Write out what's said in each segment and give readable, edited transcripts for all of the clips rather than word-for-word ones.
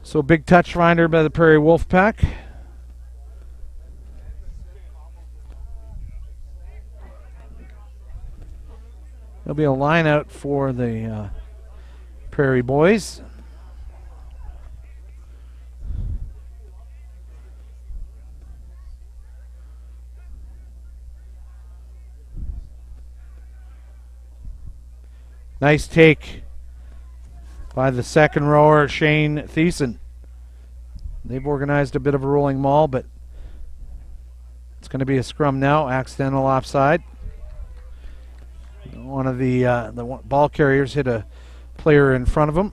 So big touch finder by the Prairie Wolfpack. There'll be a line out for the Prairie boys. Nice take by the second rower, Shane Thiessen. They've organized a bit of a rolling maul, but it's going to be a scrum now. Accidental offside. One of the ball carriers hit a player in front of him.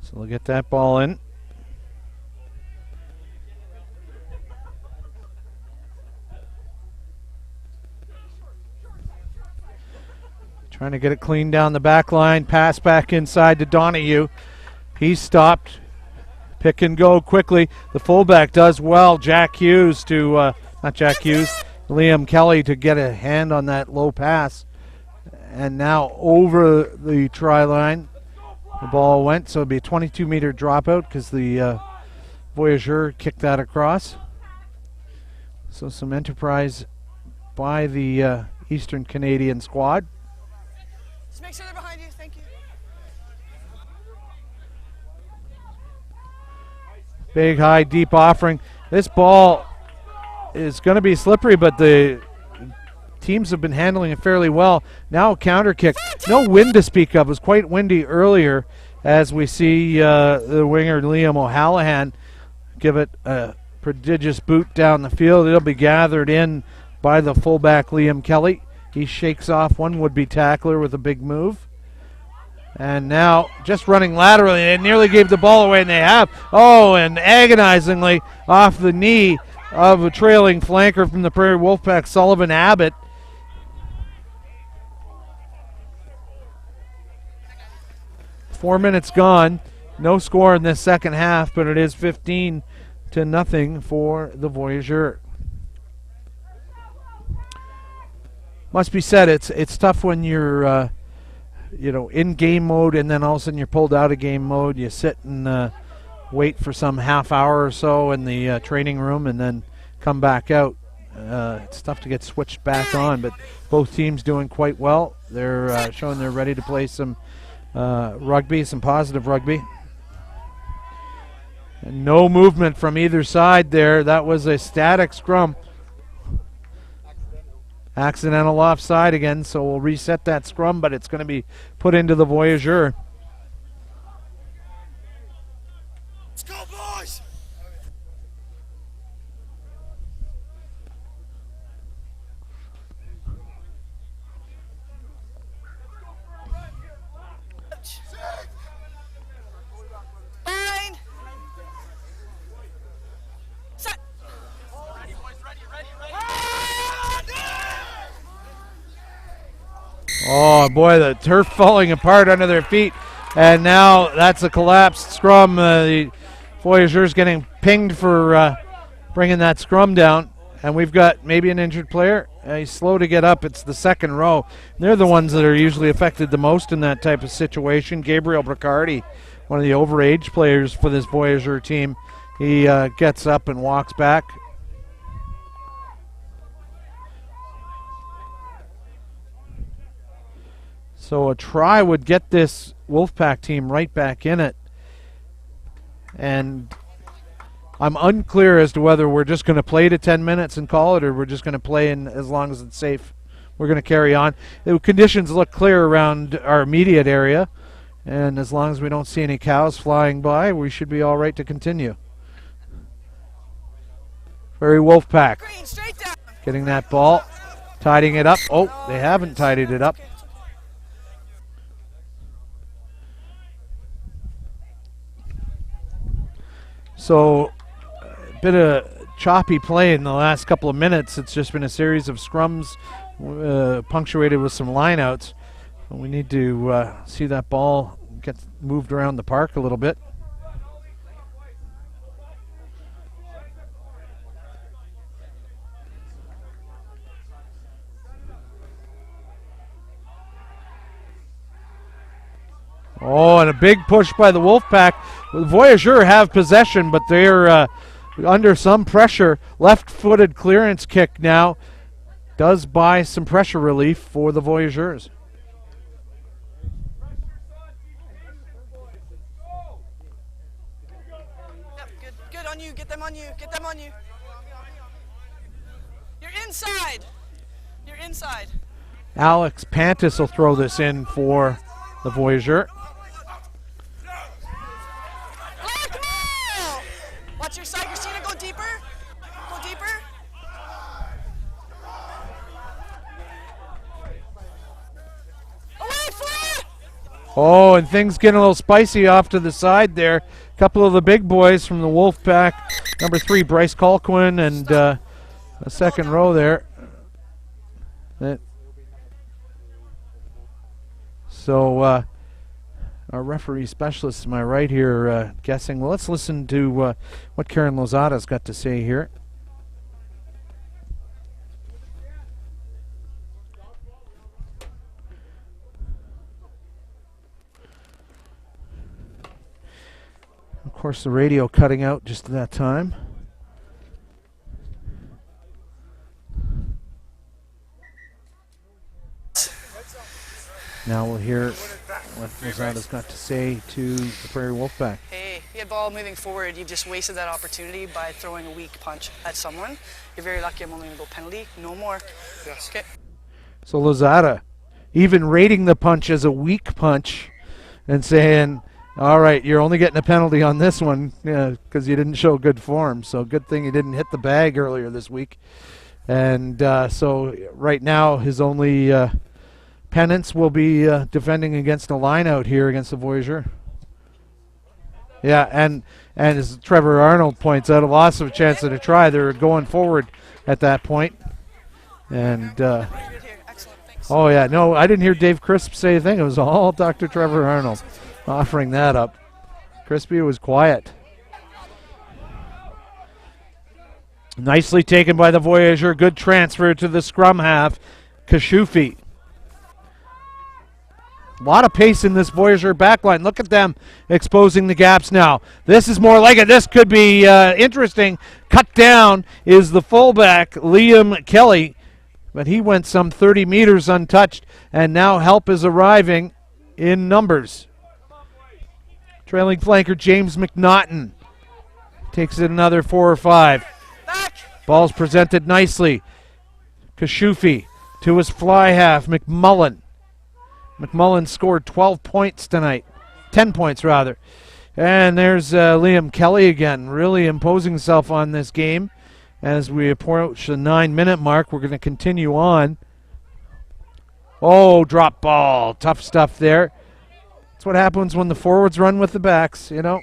So we'll get that ball in. Trying to get it clean down the back line. Pass back inside to Donahue. He's stopped. Pick and go quickly. The fullback does well. Jack Hughes to, not Jack Hughes, Liam Kelly to get a hand on that low pass. And now over the try line, the ball went. So it'll be a 22-meter dropout because the Voyageur kicked that across. So some enterprise by the Eastern Canadian squad. Just make sure they're behind you. Thank you. Big, high, deep offering. This ball is going to be slippery, but the teams have been handling it fairly well. Now a counter kick. No wind to speak of. It was quite windy earlier as we see the winger Liam O'Hallahan give it a prodigious boot down the field. It'll be gathered in by the fullback Liam Kelly. He shakes off one would-be tackler with a big move. And now just running laterally. They nearly gave the ball away, and they have. Oh, and agonizingly off the knee of a trailing flanker from the Prairie Wolfpack, Sullivan Abbott. Four minutes gone. No score in this second half, but it is 15-0 for the Voyageur. Must be said, it's tough when you're in game mode and then all of a sudden you're pulled out of game mode. You sit and wait for some half hour or so in the training room and then come back out. It's tough to get switched back on, but both teams doing quite well. They're showing they're ready to play some rugby, some positive rugby. And no movement from either side there. That was a static scrum. Accidental offside again, so we'll reset that scrum, but it's going to be put into the Voyageur. Let's go, boys! Nine. Set. Ready, boys, ready. Oh boy, the turf falling apart under their feet, and now that's a collapsed scrum. The Voyageur's getting pinged for bringing that scrum down, and we've got maybe an injured player. He's slow to get up. It's the second row. They're the ones that are usually affected the most in that type of situation. Gabriel Bricardi, one of the overage players for this Voyageur team, he gets up and walks back. So a try would get this Wolfpack team right back in it. And I'm unclear as to whether we're just going to play to 10 minutes and call it, or we're just going to play in as long as it's safe. We're going to carry on. The conditions look clear around our immediate area, and as long as we don't see any cows flying by, we should be all right to continue. Prairie Wolfpack Green, straight down. getting that ball, tidying it up. Oh, they haven't tidied it up. So a bit of choppy play in the last couple of minutes. It's just been a series of scrums punctuated with some lineouts. We need to see that ball get moved around the park a little bit. Oh, and a big push by the Wolfpack. The Voyageurs have possession, but they're under some pressure. Left-footed clearance kick now does buy some pressure relief for the Voyageurs. Yep, good on you. Get them on you. Get them on you. You're inside. You're inside. Alex Pantis will throw this in for the Voyageur. Watch your side, Christina. Go deeper. Go deeper. Away, Fleur! Oh, and things getting a little spicy off to the side there. A couple of the big boys from the Wolfpack. Number 3, Bryce Colquhoun, and a second row there. So our referee specialist to my right here guessing. Well, let's listen to what Karen Lozada's got to say here. Of course, the radio cutting out just at that time. Now we'll hear what Lozada's got to say to the Prairie Wolfpack. Hey, you had ball moving forward. You've just wasted that opportunity by throwing a weak punch at someone. You're very lucky I'm only going to go penalty. No more. Yes. Okay. So Lozada even rating the punch as a weak punch and saying, all right, you're only getting a penalty on this one because you didn't show good form. So good thing you didn't hit the bag earlier this week. And so right now his only penance will be defending against a line out here against the Voyageur. Yeah, and as Trevor Arnold points out, a loss of a chance at a try. They're going forward at that point. And oh yeah, no, I didn't hear Dave Crisp say a thing. It was all Dr. Trevor Arnold offering that up. Crispy was quiet. Nicely taken by the Voyageur. Good transfer to the scrum half. Kashufi. A lot of pace in this Voyageur backline. Look at them exposing the gaps now. This is more like it. This could be interesting. Cut down is the fullback, Liam Kelly, but he went some 30 meters untouched, and now help is arriving in numbers. Trailing flanker James McNaughton takes it another 4 or 5. Back. Ball's presented nicely. Kashufi to his fly half, McMullen. McMullen scored 12 points tonight. 10 points, rather. And there's Liam Kelly again, really imposing himself on this game. As we approach the 9-minute mark, we're going to continue on. Oh, drop ball. Tough stuff there. That's what happens when the forwards run with the backs, you know.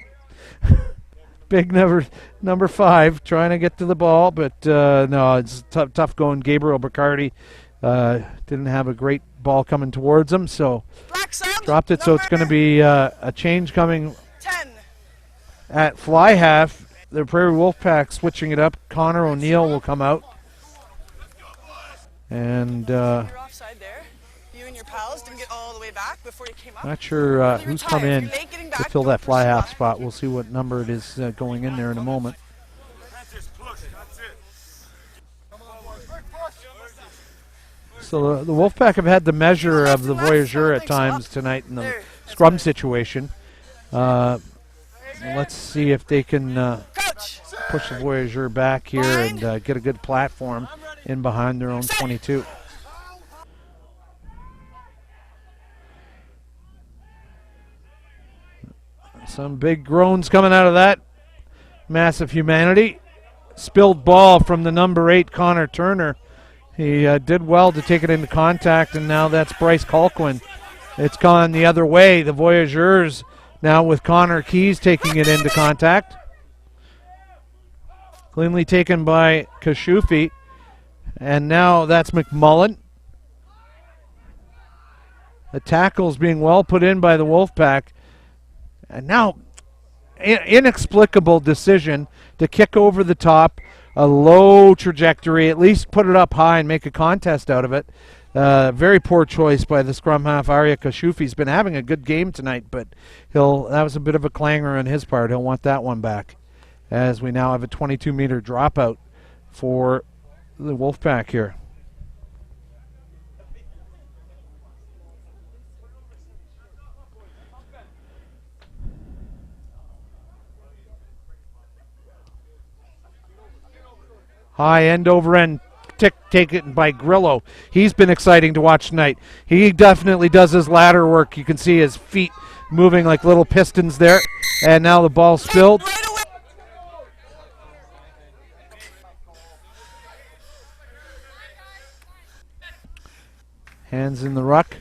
Big number 5 trying to get to the ball, but no, it's tough going. Gabriel Bacardi didn't have a great ball coming towards him, so dropped it. So it's going to be a change coming 10. At fly half. The Prairie Wolfpack switching it up. Connor O'Neill will come out. And You're offside there. You and your pals didn't get all the way back before you came up. not sure who's come in to fill that fly half spot. We'll see what number it is going in there in a moment. So the Wolfpack have had the measure of the Voyageur at times tonight in the scrum situation. Let's see if they can push the Voyageur back here and get a good platform in behind their own 22. Some big groans coming out of that massive humanity. Spilled ball from the number 8, Connor Turner. He did well to take it into contact, and now that's Bryce Colquhoun. It's gone the other way. The Voyageurs now with Connor Keys taking it into contact. Cleanly taken by Kashufi. And now that's McMullen. The tackle's being well put in by the Wolfpack. And now, inexplicable decision to kick over the top, a low trajectory, at least put it up high and make a contest out of it. Very poor choice by the scrum half, Arya Kashufi. He's been having a good game tonight, but that was a bit of a clanger on his part. He'll want that one back, as we now have a 22-meter dropout for the Wolfpack here. High end over end, taken by Grillo. He's been exciting to watch tonight. He definitely does his ladder work. You can see his feet moving like little pistons there. And now the ball spilled. Hands in the ruck.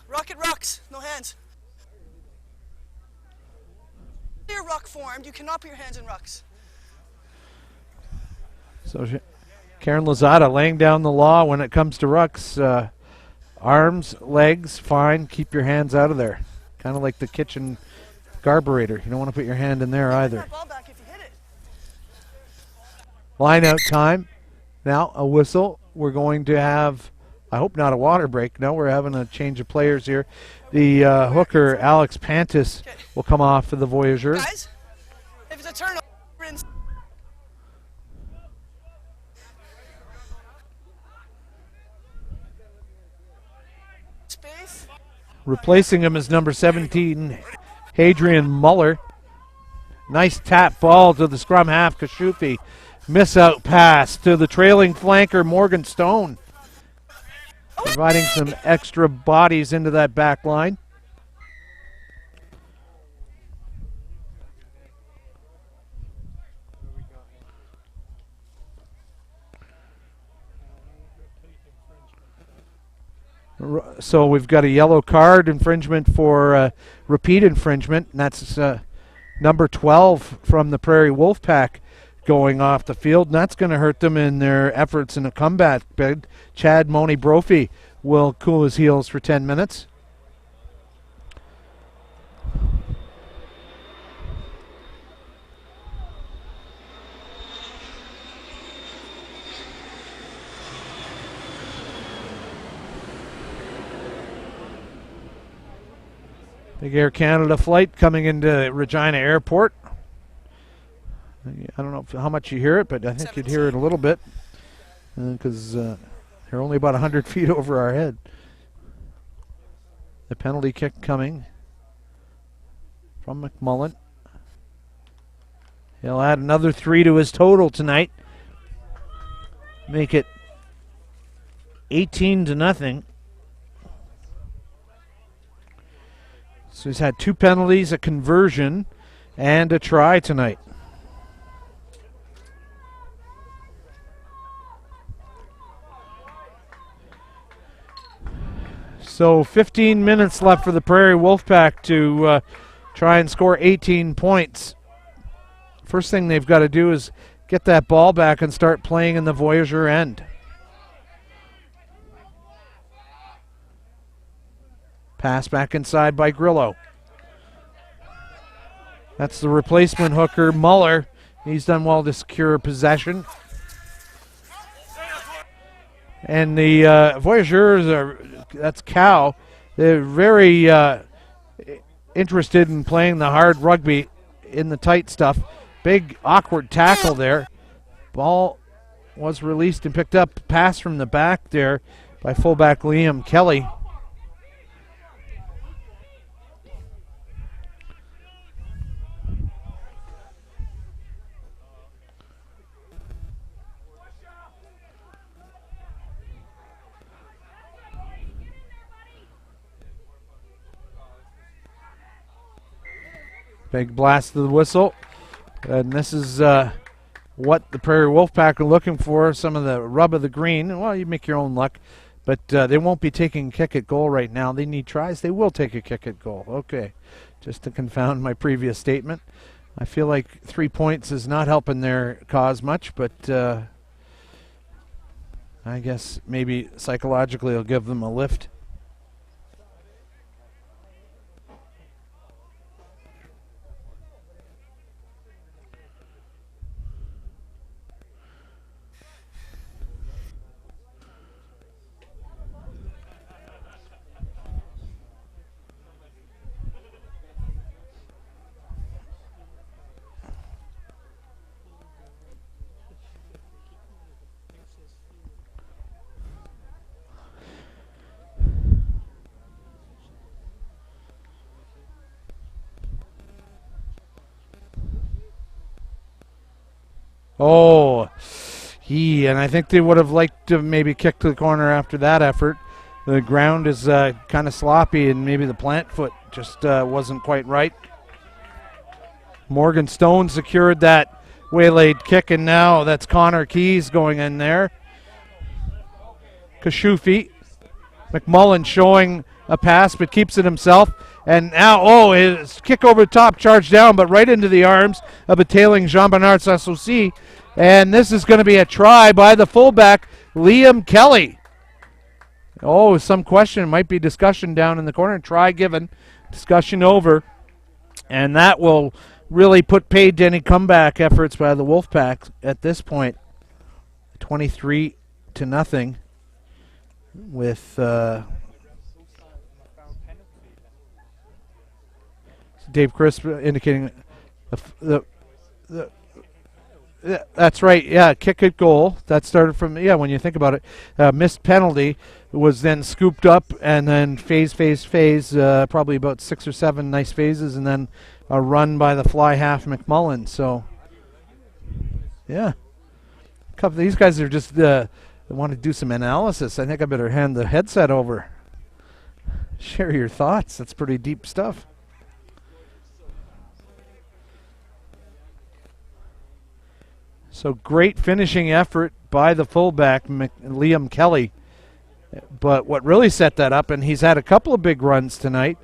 Rocket rucks, no hands. Your ruck formed, you cannot put your hands in rucks. So Karen Lozada laying down the law when it comes to rucks. Arms, legs, fine. Keep your hands out of there. Kind of like the kitchen carburetor. You don't want to put your hand in there either. Ball back if you hit it. Line out time. Now a whistle. We're going to have, I hope not a water break. No, we're having a change of players here. The hooker, Alex Pantis, will come off for the Voyageurs. Guys, if it's a turnover, space. Replacing him is number 17, Hadrian Muller. Nice tap ball to the scrum half, Kashufi. Miss out pass to the trailing flanker, Morgan Stone. Providing some extra bodies into that back line. So we've got a yellow card infringement for repeat infringement, and that's number 12 from the Prairie Wolfpack going off the field, and that's going to hurt them in their efforts in a comeback bid. Chad Moni Brophy will cool his heels for 10 minutes. Big Air Canada flight coming into Regina Airport. I don't know how much you hear it, but I think 17. you'd hear it a little bit because they're only about 100 feet over our head. The penalty kick coming from McMullen. He'll add another 3 to his total tonight. Make it 18-0. So he's had 2 penalties, a conversion, and a try tonight. So 15 minutes left for the Prairie Wolfpack to try and score 18 points. First thing they've got to do is get that ball back and start playing in the Voyageur end. Pass back inside by Grillo. That's the replacement hooker, Muller. He's done well to secure possession. And the Voyageurs that's Cow. They're very interested in playing the hard rugby in the tight stuff. Big awkward tackle there. Ball was released and picked up. Pass from the back there by fullback Liam Kelly. Big blast of the whistle. And this is what the Prairie Wolfpack are looking for, some of the rub of the green. Well, you make your own luck. But they won't be taking kick at goal right now. They need tries. They will take a kick at goal. Okay, just to confound my previous statement. I feel like 3 points is not helping their cause much, but I guess maybe psychologically it'll give them a lift. Oh, and I think they would have liked to maybe kick to the corner after that effort. The ground is kind of sloppy, and maybe the plant foot just wasn't quite right. Morgan Stone secured that waylaid kick, and now that's Connor Keys going in there. Kashufi. McMullen showing a pass, but keeps it himself. And now, his kick over the top, charged down, but right into the arms of a tailing Jean-Bernard Sassosi. And this is going to be a try by the fullback, Liam Kelly. Some question. Might be discussion down in the corner. Try given. Discussion over. And that will really put paid to any comeback efforts by the Wolfpack at this point. 23-0 with Dave Crisp indicating that's right. Yeah, kick at goal. That started from, when you think about it. Missed penalty was then scooped up and then phase, probably about 6 or 7 nice phases, and then a run by the fly half McMullen. So, yeah. A couple of these guys are just want to do some analysis. I think I better hand the headset over. Share your thoughts. That's pretty deep stuff. So great finishing effort by the fullback, Liam Kelly. But what really set that up, and he's had a couple of big runs tonight,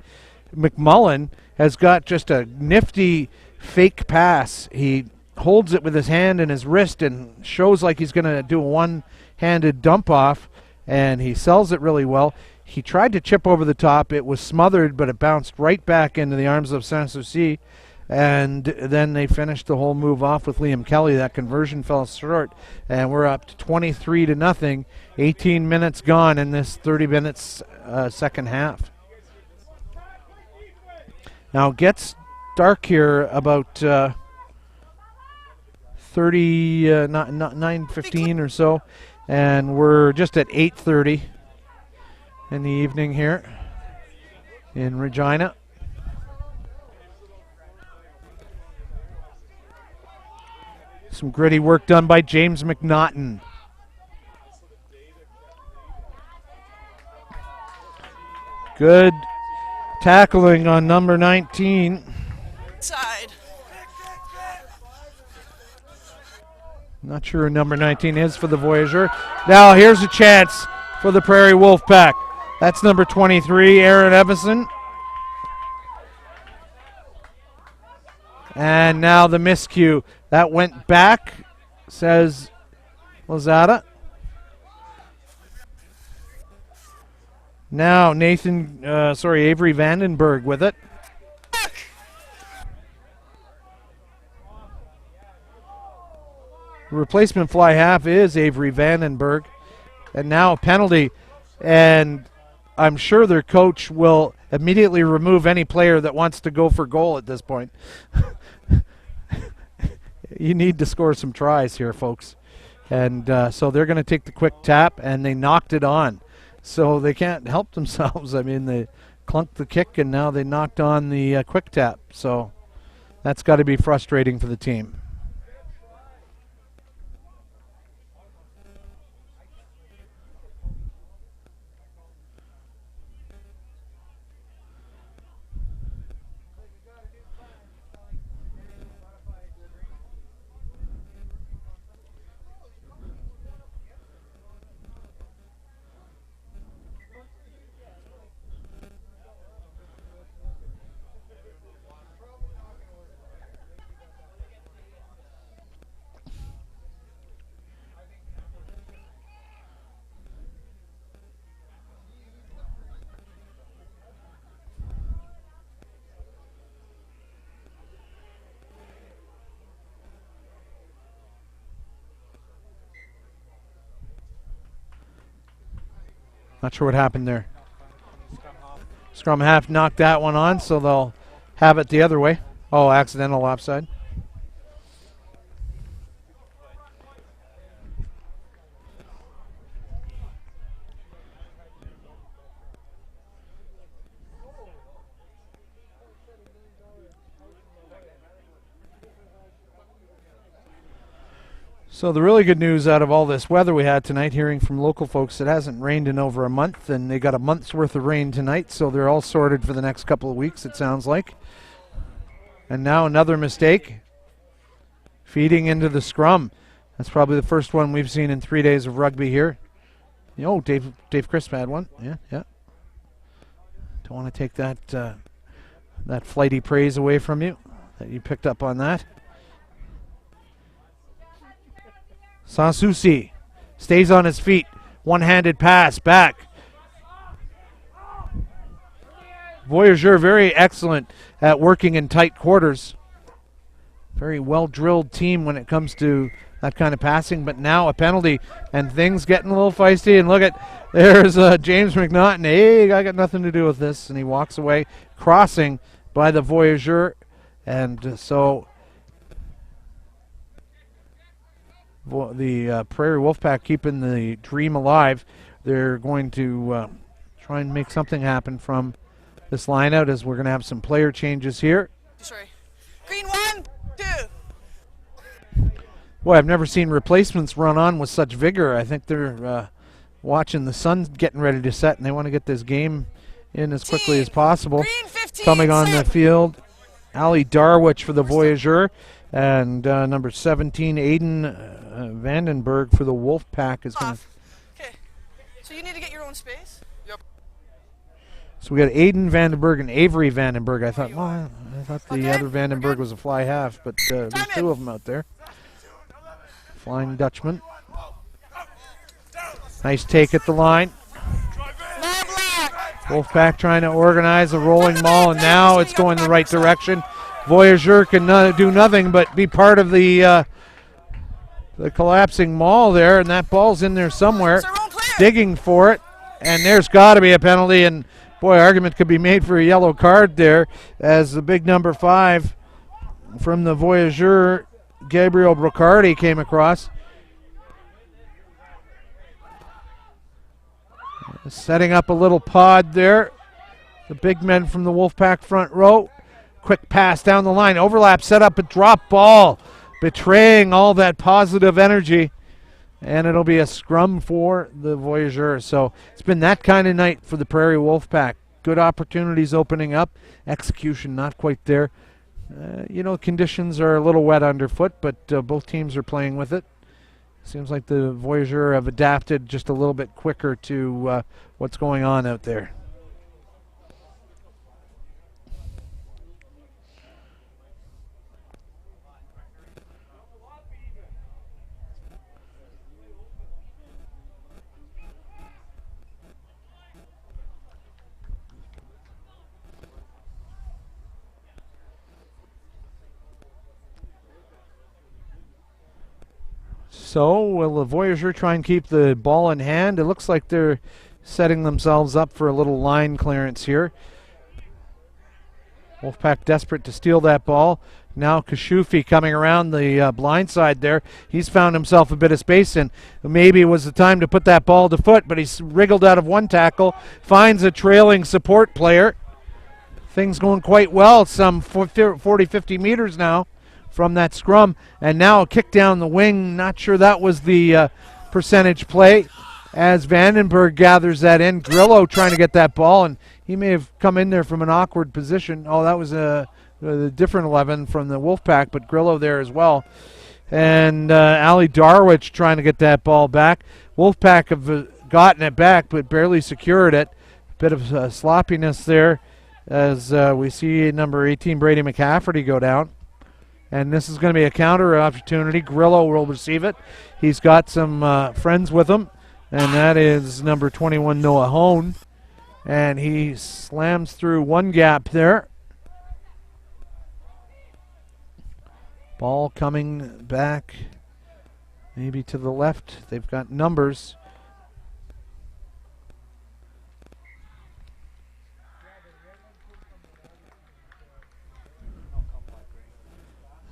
McMullen has got just a nifty fake pass. He holds it with his hand and his wrist and shows like he's going to do a one-handed dump off, and he sells it really well. He tried to chip over the top. It was smothered, but it bounced right back into the arms of Sanssouci. And then they finished the whole move off with Liam Kelly. That conversion fell short, and we're up to 23-0. 18 minutes gone in this 30 minutes second half. Now it gets dark here about 9:15 or so, and we're just at 8:30 in the evening here in Regina. Some gritty work done by James McNaughton. Good tackling on number 19. Side. Not sure who number 19 is for the Voyageur. Now here's a chance for the Prairie Wolfpack. That's number 23, Aaron Evison. And now the miscue. That went back, says Lozada. Now Avery Vandenberg with it. The replacement fly half is Avery Vandenberg. And now a penalty. And I'm sure their coach will immediately remove any player that wants to go for goal at this point. You need to score some tries here, folks. And so they're going to take the quick tap, and they knocked it on. So they can't help themselves. I mean, they clunked the kick, and now they knocked on the quick tap. So that's got to be frustrating for the team. Not sure what happened there. Scrum half knocked that one on, so they'll have it the other way. Oh, accidental offside. So the really good news out of all this weather we had tonight, hearing from local folks, it hasn't rained in over a month, and they got a month's worth of rain tonight, so they're all sorted for the next couple of weeks, it sounds like. And now another mistake. Feeding into the scrum. That's probably the first one we've seen in 3 days of rugby here. Oh, Dave Crisp had one. Yeah. Don't want to take that flighty praise away from you, that you picked up on that. Sanssouci stays on his feet. One-handed pass back. Voyageur very excellent at working in tight quarters. Very well-drilled team when it comes to that kind of passing, but now a penalty and things getting a little feisty. And look at, there's James McNaughton. Hey, I got nothing to do with this. And he walks away, crossing by the Voyageur. And so the Prairie Wolfpack keeping the dream alive. They're going to try and make something happen from this line out, as we're going to have some player changes here. Sorry. Green 1, 2. Boy, I've never seen replacements run on with such vigor. I think they're watching the sun getting ready to set, and they want to get this game in as quickly as possible. Green 15, coming on the field, Ali Darwich for the Voyageur, and number 17, Aiden Vandenberg for the Wolfpack is going to. Okay, so you need to get your own space? Yep. So we got Aiden Vandenberg and Avery Vandenberg. I thought the other Vandenberg was a fly half, but there's two of them out there. Flying Dutchman. Nice take at the line. Wolfpack trying to organize a rolling maul, and now it's going the right direction. Voyageur can do nothing but be part of the collapsing maul there, and that ball's in there somewhere, digging for it, and there's got to be a penalty, and boy, argument could be made for a yellow card there, as the big number 5 from the Voyageur, Gabriel Brocardi, came across. Setting up a little pod there. The big men from the Wolfpack front row. Quick pass down the line. Overlap, set up a drop ball, betraying all that positive energy. And it'll be a scrum for the Voyageur. So it's been that kind of night for the Prairie Wolfpack. Good opportunities opening up. Execution not quite there. Conditions are a little wet underfoot, but both teams are playing with it. Seems like the Voyageur have adapted just a little bit quicker to what's going on out there. So will the Voyageur try and keep the ball in hand? It looks like they're setting themselves up for a little line clearance here. Wolfpack desperate to steal that ball. Now Kashufi coming around the blind side there. He's found himself a bit of space, and maybe it was the time to put that ball to foot, but he's wriggled out of one tackle, finds a trailing support player. Things going quite well, some 40, 50 meters now from that scrum, and now a kick down the wing. Not sure that was the percentage play, as Vandenberg gathers that in. Grillo trying to get that ball, and he may have come in there from an awkward position. Oh, that was a different 11 from the Wolfpack, but Grillo there as well. And Ali Darwich trying to get that ball back. Wolfpack have gotten it back, but barely secured it. Bit of sloppiness there, as we see number 18 Brady McCafferty go down. And this is going to be a counter opportunity. Grillo will receive it. He's got some friends with him, and that is number 21 Noah Hone. And he slams through one gap there. Ball coming back maybe to the left. They've got numbers.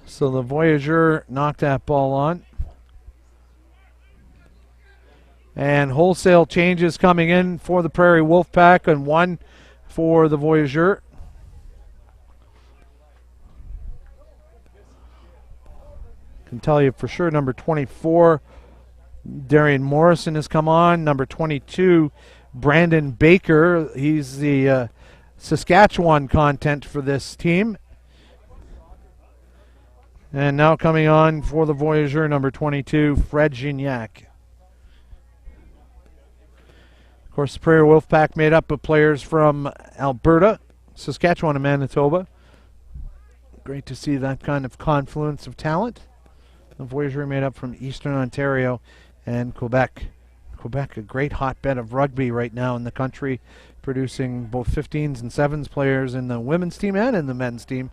So the Voyageur knocked that ball on. And wholesale changes coming in for the Prairie Wolfpack and one for the Voyageur. Can tell you for sure number 24, Darian Morrison has come on. Number 22, Brandon Baker. He's the Saskatchewan content for this team. And now coming on for the Voyageur, number 22, Fred Gignac. Of course, the Prairie Wolfpack made up of players from Alberta, Saskatchewan, and Manitoba. Great to see that kind of confluence of talent. The Voyageur made up from Eastern Ontario and Quebec. Quebec, a great hotbed of rugby right now in the country, producing both 15s and 7s players in the women's team and in the men's team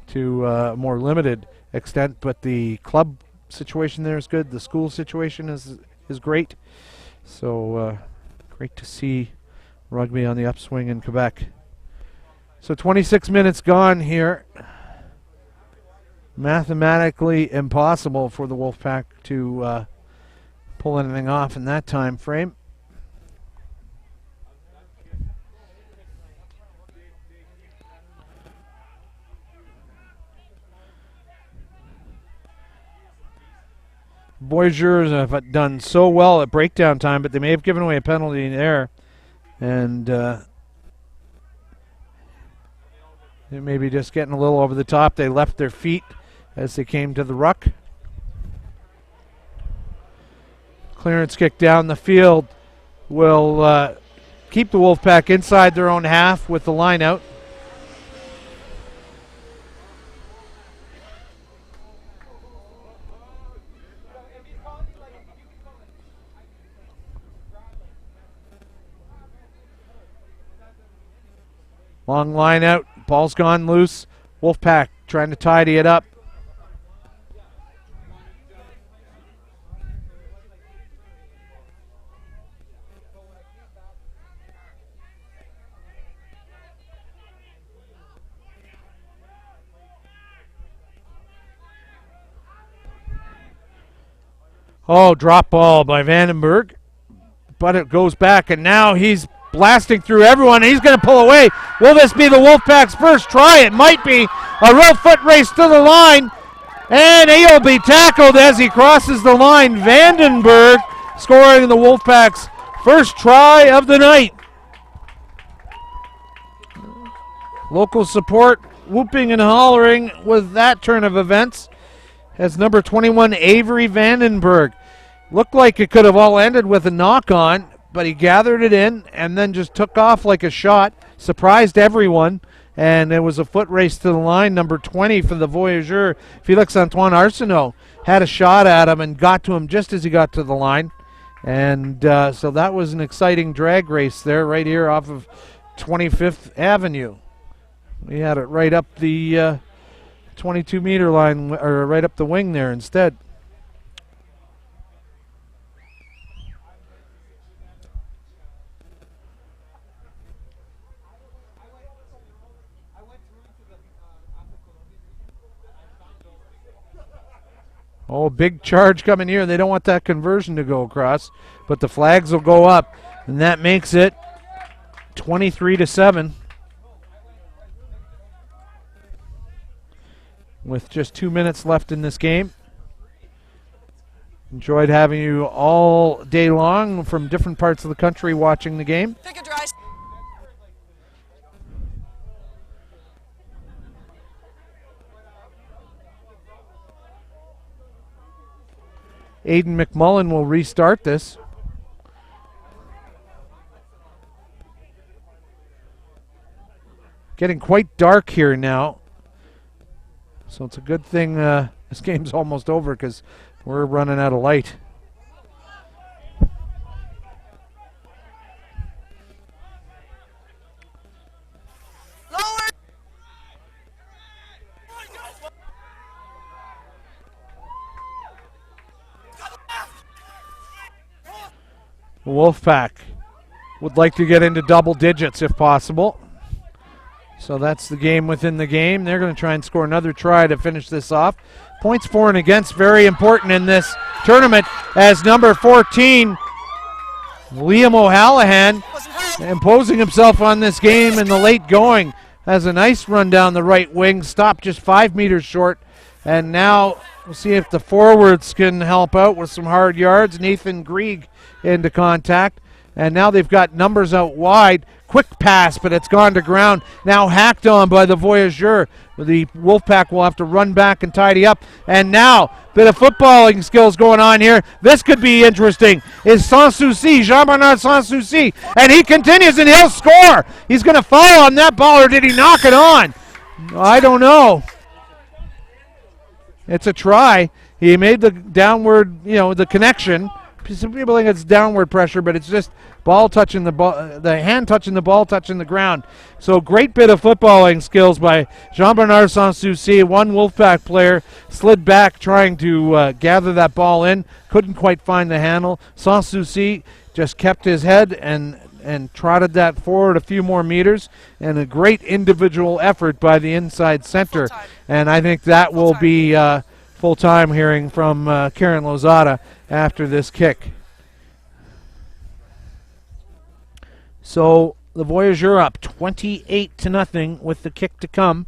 to a more limited extent. But the club situation there is good. The school situation is great. So great to see rugby on the upswing in Quebec. So 26 minutes gone here. Mathematically impossible for the Wolfpack to pull anything off in that time frame. Voyageurs have done so well at breakdown time, but they may have given away a penalty there. And they may be just getting a little over the top. They left their feet as they came to the ruck. Clearance kick down the field will keep the Wolfpack inside their own half with the line out. Long line out. Ball's gone loose. Wolfpack trying to tidy it up. Oh, drop ball by Vandenberg. But it goes back, and now he's blasting through everyone. He's going to pull away. Will this be the Wolfpack's first try? It might be. A real foot race to the line. And he'll be tackled as he crosses the line. Vandenberg scoring the Wolfpack's first try of the night. Local support whooping and hollering with that turn of events as number 21 Avery Vandenberg. Looked like it could have all ended with a knock-on, but he gathered it in and then just took off like a shot, surprised everyone, and it was a foot race to the line. Number 20 for the Voyageur, Félix-Antoine Arsenault, had a shot at him and got to him just as he got to the line. And so that was an exciting drag race there right here off of 25th Avenue. We had it right up the 22-meter line, or right up the wing there instead. Oh, big charge coming here. They don't want that conversion to go across, but the flags will go up, and that makes it 23-7. With just 2 minutes left in this game. Enjoyed having you all day long from different parts of the country watching the game. Pick a dry. Aiden McMullen will restart this. Getting quite dark here now. So it's a good thing this game's almost over because we're running out of light. Wolfpack would like to get into double digits if possible. So that's the game within the game. They're going to try and score another try to finish this off. Points for and against, very important in this tournament, as number 14, Liam O'Hallahan, imposing himself on this game in the late going. Has a nice run down the right wing, stopped just 5 meters short. And now we'll see if the forwards can help out with some hard yards. Nathan Grieg into contact. And now they've got numbers out wide. Quick pass, but it's gone to ground. Now hacked on by the Voyageur. The Wolfpack will have to run back and tidy up. And now, bit of footballing skills going on here. This could be interesting. Is Sanssouci, Jean-Bernard Sanssouci. And he continues and he'll score. He's going to foul on that ball, or did he knock it on? I don't know. It's a try. He made the downward, the connection. Some people think it's downward pressure, but it's just ball touching the ball, the hand touching the ball, touching the ground. So great bit of footballing skills by Jean-Bernard Sanssouci. One Wolfpack player slid back trying to gather that ball in. Couldn't quite find the handle. Sanssouci just kept his head and trotted that forward a few more meters, and a great individual effort by the inside center. And I think that will be full-time hearing from Karen Lozada after this kick. So the Voyageur up 28-0 with the kick to come.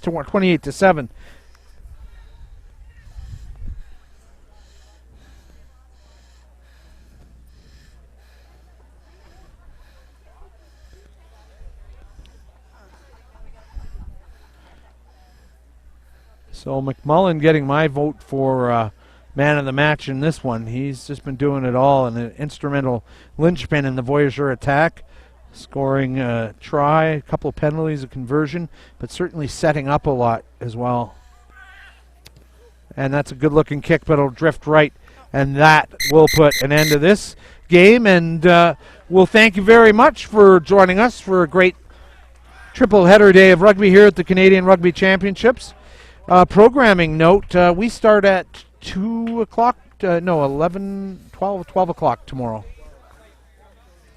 28-7. So McMullen getting my vote for man of the match in this one. He's just been doing it all, and an instrumental linchpin in the Voyageur attack, scoring a try, a couple of penalties, a conversion, but certainly setting up a lot as well. And that's a good-looking kick, but it'll drift right, and that will put an end to this game. And we'll thank you very much for joining us for a great triple-header day of rugby here at the Canadian Rugby Championships. Programming note, we start at 2 o'clock, 12 o'clock tomorrow.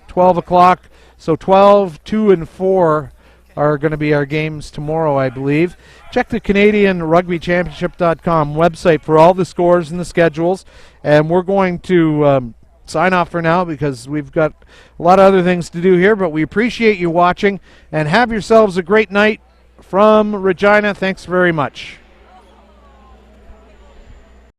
12 o'clock, so 12, 2, and 4 are going to be our games tomorrow, I believe. Check the Canadian Rugby Championship.com website for all the scores and the schedules, and we're going to sign off for now because we've got a lot of other things to do here, but we appreciate you watching, and have yourselves a great night from Regina. Thanks very much.